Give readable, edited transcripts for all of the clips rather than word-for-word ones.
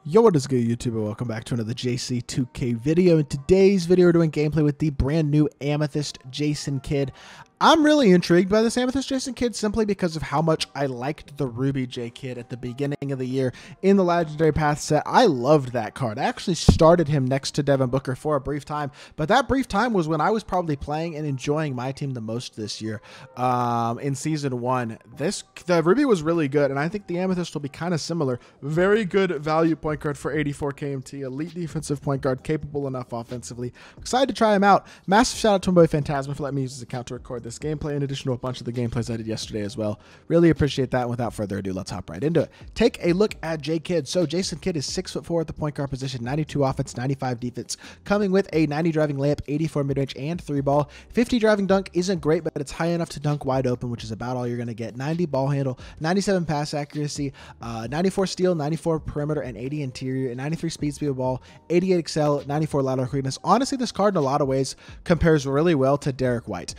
Yo, what is good, YouTube, and welcome back to another JC2K video. In today's video, we're doing gameplay with the brand new Amethyst Jason KIDD. I'm really intrigued by this Amethyst Jason KIDD simply because of how much I liked the Ruby J KIDD at the beginning of the year in the Legendary Path set. I loved that card. I actually started him next to Devin Booker for a brief time, but that brief time was when I was probably playing and enjoying my team the most this year. In Season 1, the Ruby was really good, and I think the Amethyst will be kind of similar. Very good value point guard for 84 KMT, elite defensive point guard, capable enough offensively. Excited to try him out. Massive shout out to my boy Phantasma for letting me use his account to record this gameplay, in addition to a bunch of the gameplays I did yesterday as well. Really appreciate that. And without further ado, let's hop right into it. Take a look at J KIDD. So Jason KIDD is 6'4" at the point guard position, 92 offense, 95 defense, coming with a 90 driving layup, 84 mid-range, and 3 ball. 50 driving dunk isn't great, but it's high enough to dunk wide open, which is about all you're going to get. 90 ball handle, 97 pass accuracy, 94 steal, 94 perimeter, and 80 interior, and 93 speed of ball, 88 excel, 94 lateral quickness. Honestly, this card in a lot of ways compares really well to Derek White.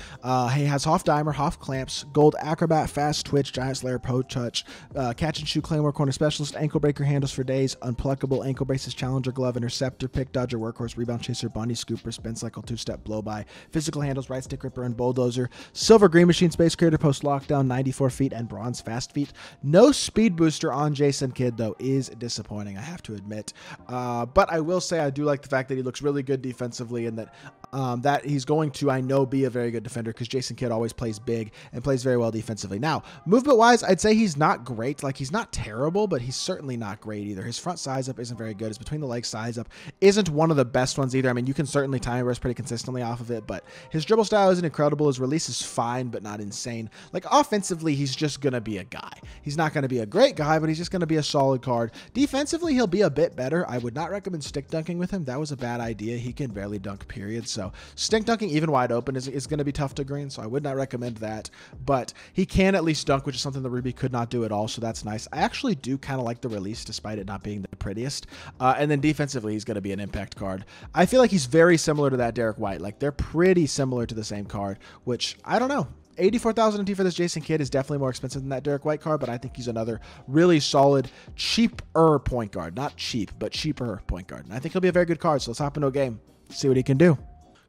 He has Hoff Dimer, Hoff Clamps, Gold Acrobat, Fast Twitch, Giant Slayer, Pro Touch, Catch and Shoot, Claymore, Corner Specialist, Ankle Breaker, Handles for Days, Unpluckable, Ankle Braces, Challenger Glove, Interceptor, Pick Dodger, Workhorse, Rebound Chaser, Bunny Scooper, Spin Cycle, Two-Step, Blow By, Physical Handles, Right Stick Ripper, and Bulldozer, Silver Green Machine, Space Creator, Post Lockdown, 94 feet, and Bronze Fast Feet. No speed booster on Jason KIDD, though, is disappointing, I have to admit. But I will say I do like the fact that he looks really good defensively, and that he's going to, I know, be a very good defender, because Jason KIDD always plays big and plays very well defensively. Now, movement-wise, I'd say he's not great. Like, he's not terrible, but he's certainly not great either. His front size-up isn't very good. His between-the-legs size-up isn't one of the best ones either. I mean, you can certainly time burst pretty consistently off of it, but his dribble style isn't incredible. His release is fine, but not insane. Like, offensively, he's just going to be a guy. He's not going to be a great guy, but he's just going to be a solid card. Defensively, he'll be a bit better. I would not recommend stick dunking with him. That was a bad idea. He can barely dunk, period. So stick dunking, even wide open, is going to be tough to green, so I would not recommend that. But he can at least dunk, which is something the Ruby could not do at all, so that's nice. I actually do kind of like the release, despite it not being the prettiest. And then defensively, he's going to be an impact card. I feel like he's very similar to that Derek White. Like, they're pretty similar to the same card, which, I don't know. 84,000 MT for this Jason KIDD is definitely more expensive than that Derek White card, but I think he's another really solid, cheaper point guard. Not cheap, but cheaper point guard. And I think he'll be a very good card, so let's hop into a game, see what he can do.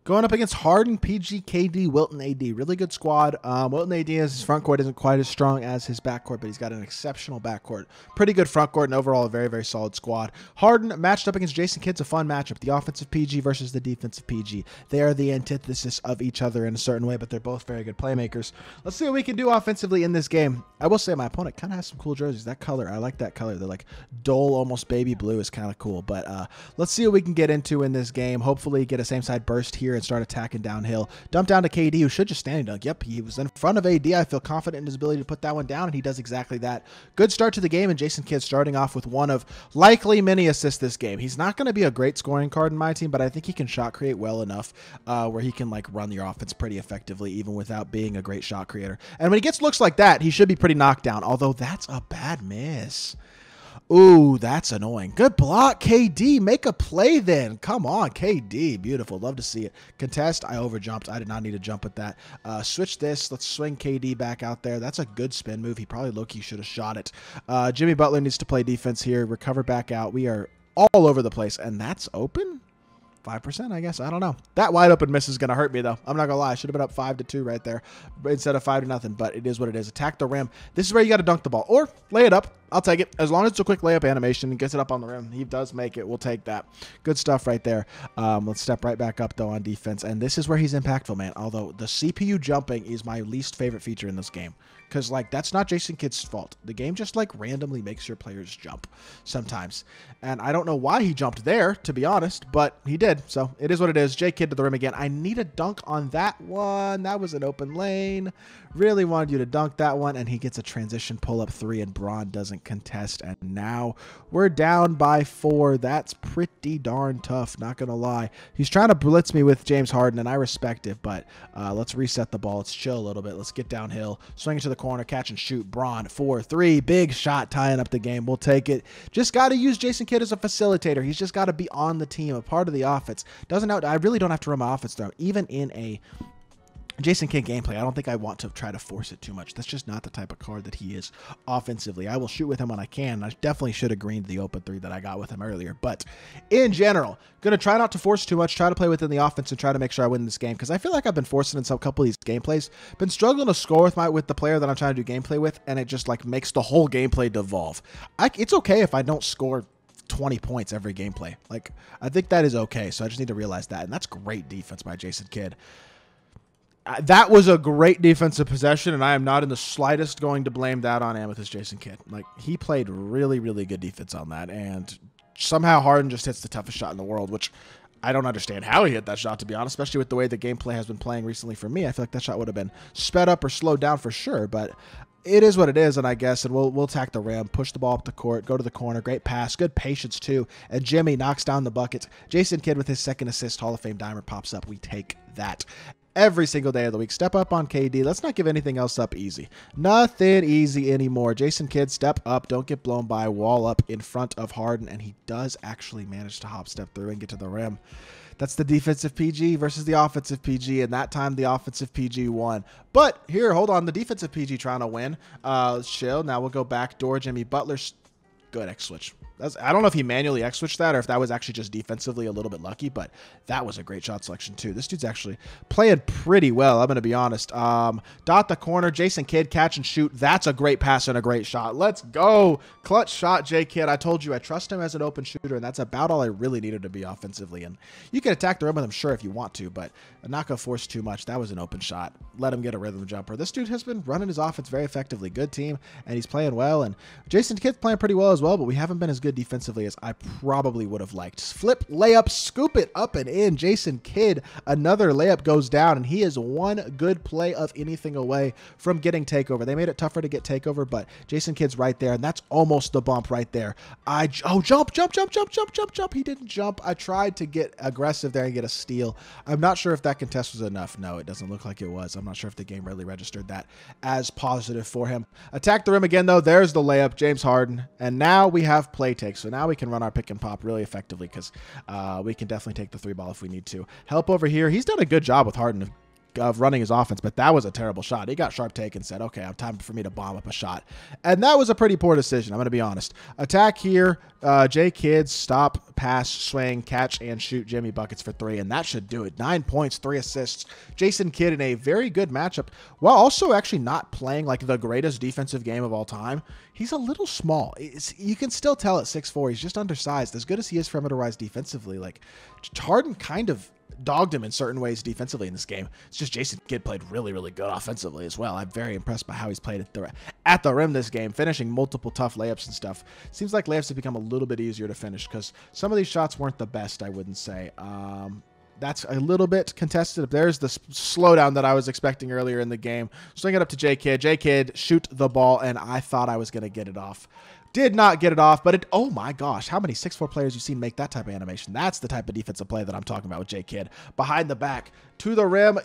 Going up against Harden, PG, KD, Wilton, AD. Really good squad. Wilton, AD, his front court isn't quite as strong as his backcourt, but he's got an exceptional backcourt. Pretty good front court, and overall a very, very solid squad. Harden matched up against Jason KIDD's a fun matchup. The offensive PG versus the defensive PG. They are the antithesis of each other in a certain way, but they're both very good playmakers. Let's see what we can do offensively in this game. I will say my opponent kind of has some cool jerseys. That color, I like that color. They're like dull, almost baby blue is kind of cool. But let's see what we can get into in this game. Hopefully get a same side burst here and start attacking downhill. Dump down to KD, who should just standing dunk. Yep, he was in front of AD. I feel confident in his ability to put that one down, and he does exactly that. Good start to the game, and Jason KIDD starting off with one of likely many assists this game. He's not going to be a great scoring card in my team, but I think he can shot create well enough where he can like run your offense pretty effectively, even without being a great shot creator. And when he gets looks like that, he should be pretty knocked down, although that's a bad miss. Ooh, that's annoying. Good block, KD. Make a play then. Come on, KD. Beautiful. Love to see it. Contest. I overjumped. I did not need to jump with that. Switch this. Let's swing KD back out there. That's a good spin move. He probably low-key should have shot it. Jimmy Butler needs to play defense here. Recover back out. We are all over the place, and that's open? 5%, I guess. I don't know. That wide open miss is going to hurt me, though. I'm not going to lie. I should have been up 5-2 right there instead of 5-0, but it is what it is. Attack the rim. This is where you got to dunk the ball or lay it up. I'll take it. As long as it's a quick layup animation and gets it up on the rim. He does make it. We'll take that. Good stuff right there. Let's step right back up, though, on defense. And this is where he's impactful, man. Although the CPU jumping is my least favorite feature in this game. Because, like, that's not Jason KIDD's fault. The game just, like, randomly makes your players jump sometimes. And I don't know why he jumped there, to be honest, but he did. So it is what it is. J KIDD to the rim again. I need a dunk on that one. That was an open lane. Really wanted you to dunk that one. And he gets a transition pull-up 3, and Braun doesn't contest. And now we're down by 4. That's pretty darn tough, not going to lie. He's trying to blitz me with James Harden, and I respect it, but let's reset the ball. Let's chill a little bit. Let's get downhill. Swing it to the corner, catch and shoot. Braun, 4-3. Big shot tying up the game. We'll take it. Just got to use Jason KIDD as a facilitator. He's just got to be on the team, a part of the offense. I really don't have to run my offense, though. Even in a Jason Kidd gameplay, I don't think I want to try to force it too much. That's just not the type of card that he is offensively. I will shoot with him when I can. I definitely should have greened the open 3 that I got with him earlier. But in general, going to try not to force too much, try to play within the offense and try to make sure I win this game, because I feel like I've been forcing in some couple of these gameplays. Been struggling to score with the player that I'm trying to do gameplay with, and it just like makes the whole gameplay devolve. It's okay if I don't score 20 points every gameplay. Like, I think that is okay. So I just need to realize that. And that's great defense by Jason Kidd. That was a great defensive possession, and I am not in the slightest going to blame that on Amethyst Jason Kidd. Like, he played really, really good defense on that, and somehow Harden just hits the toughest shot in the world, which I don't understand how he hit that shot, to be honest, especially with the way the gameplay has been playing recently for me. I feel like that shot would have been sped up or slowed down for sure, but it is what it is, and I guess, and we'll attack the rim, push the ball up the court, go to the corner, great pass, good patience too, and Jimmy knocks down the bucket. Jason Kidd with his second assist, Hall of Fame dimer pops up. We take that every single day of the week. Step up on KD. Let's not give anything else up easy. Nothing easy anymore. Jason Kidd, step up. Don't get blown by. Wall up in front of Harden, and he does actually manage to hop step through and get to the rim. That's the defensive PG versus the offensive PG, and that time the offensive PG won. But here, hold on, the defensive PG trying to win. Let's chill. Now we'll go back door. Jimmy Butler's good X switch. I don't know if he manually X-switched that or if that was actually just defensively a little bit lucky, but that was a great shot selection too. This dude's actually playing pretty well, I'm going to be honest. Dot the corner, Jason Kidd, catch and shoot. That's a great pass and a great shot. Let's go. Clutch shot, J Kidd. I told you I trust him as an open shooter, and that's about all I really needed to be offensively. And you can attack the rim with him, sure, if you want to, but I'm not going to force too much. That was an open shot. Let him get a rhythm jumper. This dude has been running his offense very effectively. Good team, and he's playing well. And Jason Kidd's playing pretty well as well, but we haven't been as good defensively as I probably would have liked. Flip, layup, scoop it up and in. Jason Kidd, another layup goes down, and he is one good play of anything away from getting takeover. They made it tougher to get takeover, but Jason Kidd's right there, and that's almost the bump right there. Jump. He didn't jump. I tried to get aggressive there and get a steal. I'm not sure if that contest was enough. No, it doesn't look like it was. I'm not sure if the game really registered that as positive for him. Attack the rim again, though. There's the layup, James Harden, and now we have play take. So now we can run our pick and pop really effectively because we can definitely take the 3-ball if we need to. Help over here. He's done a good job with Harden of running his offense, but that was a terrible shot. He got sharp take and said, okay, time for me to bomb up a shot. And that was a pretty poor decision, I'm going to be honest. Attack here. J Kidd, stop, pass, swing, catch, and shoot Jimmy buckets for 3, and that should do it. 9 points, 3 assists. Jason Kidd in a very good matchup, while also actually not playing like the greatest defensive game of all time. He's a little small. You can still tell at 6'4", he's just undersized. As good as he is perimeter-wise defensively, like Harden kind of dogged him in certain ways defensively in this game. It's just Jason Kidd played really, really good offensively as well. I'm very impressed by how he's played at the rim this game, finishing multiple tough layups and stuff. Seems like layups have become a little bit easier to finish because some of these shots weren't the best, I wouldn't say. That's a little bit contested. There's the slowdown that I was expecting earlier in the game. Swing it up to J Kidd. J Kidd, shoot the ball, and I thought I was going to get it off. Did not get it off, but oh my gosh, how many 6'4" players you seen make that type of animation? That's the type of defensive play that I'm talking about with J Kidd. Behind the back, to the rim,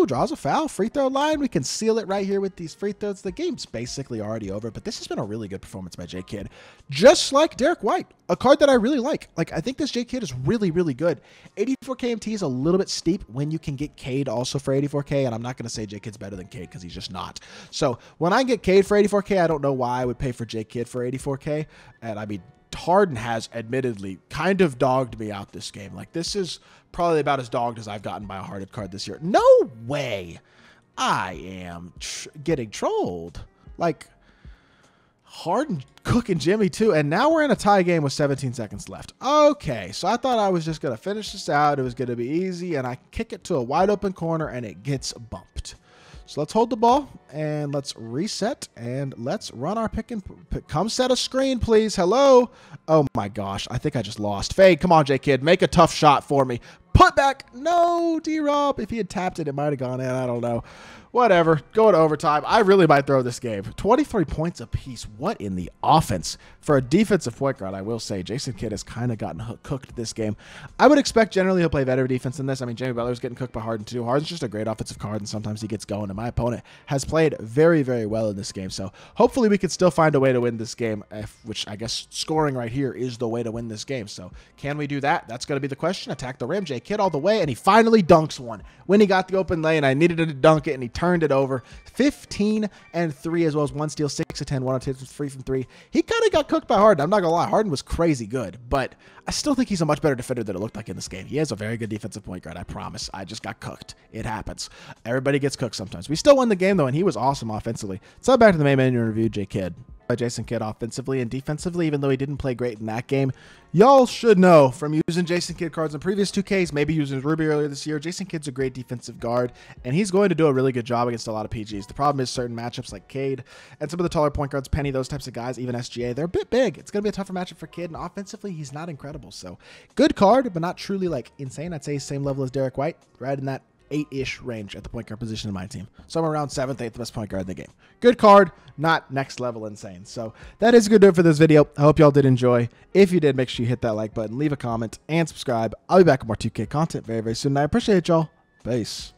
draws a foul, free throw line. We can seal it right here with these free throws. The game's basically already over, but this has been a really good performance by J Kidd. Just like Derek White, a card that I really like. Like, I think this J Kidd is really, really good. 84 KMT is a little bit steep when you can get KIDD also for 84K, and I'm not going to say J Kidd's better than KIDD because he's just not. So when I get KIDD for 84K, I don't know why I would pay for J Kidd for 84K, and I mean, Harden has admittedly kind of dogged me out this game. Like, this is probably about as dogged as I've gotten by a hearted card this year. No way. I am getting trolled. Like, Harden cooking Jimmy too, and now we're in a tie game with 17 seconds left. Okay, so I thought I was just going to finish this out. It was going to be easy, and I kick it to a wide open corner, and it gets bumped. So let's hold the ball, and let's reset, and let's run our pick and come set a screen, please. Hello. Oh, my gosh. I think I just lost. Fade, come on, J Kidd. Make a tough shot for me. Put back. No, D-Rob. If he had tapped it, it might have gone in. I don't know. Whatever. Go to overtime. I really might throw this game. 23 points apiece. What in the offense? For a defensive point guard, I will say, Jason Kidd has kind of gotten cooked this game. I would expect generally he'll play better defense than this. I mean, Jimmy Butler's getting cooked by Harden too. Harden's just a great offensive card, and sometimes he gets going, and my opponent has played very, very well in this game. So hopefully we can still find a way to win this game, which I guess scoring right here is the way to win this game. So can we do that? That's going to be the question. Attack the rim. J Kidd all the way, and he finally dunks one. When he got the open lane, I needed him to dunk it, and he turned it over. 15 and 3, as well as 1 steal, 6 of 10, 1 of 10, 3 from 3. He kind of got cooked by Harden. I'm not going to lie. Harden was crazy good, but I still think he's a much better defender than it looked like in this game. He has a very good defensive point guard, I promise. I just got cooked. It happens. Everybody gets cooked sometimes. We still won the game, though, and he was awesome offensively. So back to the main menu review, J Kidd. By Jason Kidd offensively and defensively, even though he didn't play great in that game. Y'all should know from using Jason Kidd cards in previous 2Ks, maybe using Ruby earlier this year, Jason Kidd's a great defensive guard, and he's going to do a really good job against a lot of PGs. The problem is certain matchups like KIDD and some of the taller point guards, Penny, those types of guys, even SGA, they're a bit big. It's going to be a tougher matchup for Kidd, and offensively, he's not incredible. So good card, but not truly like insane. I'd say same level as Derek White, right in that 8-ish range at the point guard position in my team. So I'm around 7th, 8th best point guard in the game. Good card, not next level insane. So that is going to do it for this video. I hope y'all did enjoy. If you did, make sure you hit that like button, leave a comment, and subscribe. I'll be back with more 2K content very, very soon. And I appreciate y'all. Peace.